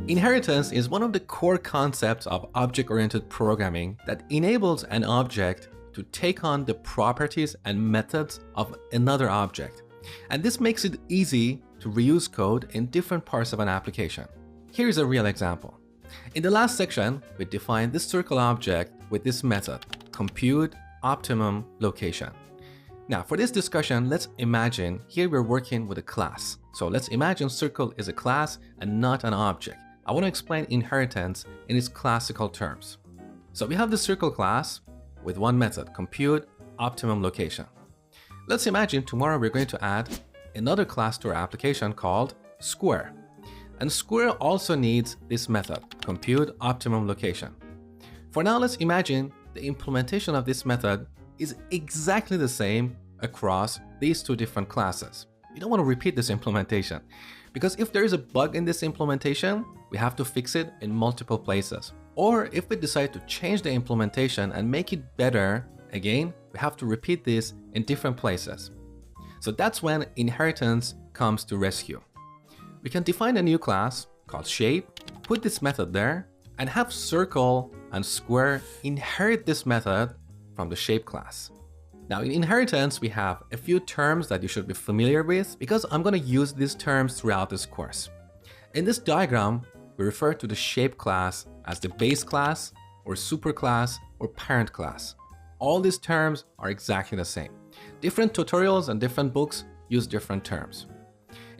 Inheritance is one of the core concepts of object-oriented programming that enables an object to take on the properties and methods of another object. And this makes it easy to reuse code in different parts of an application. Here's a real example. In the last section, we defined this circle object with this method, computeOptimumLocation. Now, for this discussion, let's imagine here we're working with a class. So let's imagine circle is a class and not an object. I want to explain inheritance in its classical terms. So we have the circle class with one method, computeOptimumLocation. Let's imagine tomorrow we're going to add another class to our application called square. And square also needs this method, computeOptimumLocation. For now, let's imagine the implementation of this method is exactly the same across these two different classes. We don't want to repeat this implementation because if there is a bug in this implementation, we have to fix it in multiple places. Or if we decide to change the implementation and make it better, again, we have to repeat this in different places. So that's when inheritance comes to rescue. We can define a new class called shape, put this method there, and have circle and square inherit this method from the shape class. Now in inheritance, we have a few terms that you should be familiar with because I'm going to use these terms throughout this course. In this diagram, we refer to the shape class as the base class or superclass or parent class. All these terms are exactly the same. Different tutorials and different books use different terms.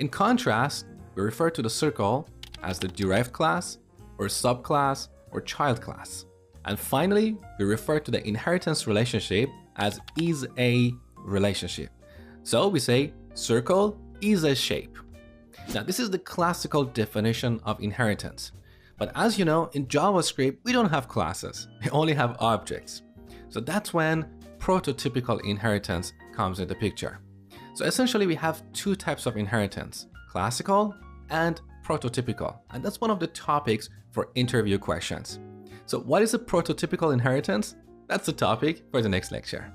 In contrast, we refer to the circle as the derived class or subclass or child class. And finally, we refer to the inheritance relationship as is a relationship. So we say circle is a shape. Now this is the classical definition of inheritance. But as you know, in JavaScript, we don't have classes. We only have objects. So that's when prototypical inheritance comes into picture. So essentially we have two types of inheritance, classical and prototypical. And that's one of the topics for interview questions. So what is a prototypical inheritance? That's the topic for the next lecture.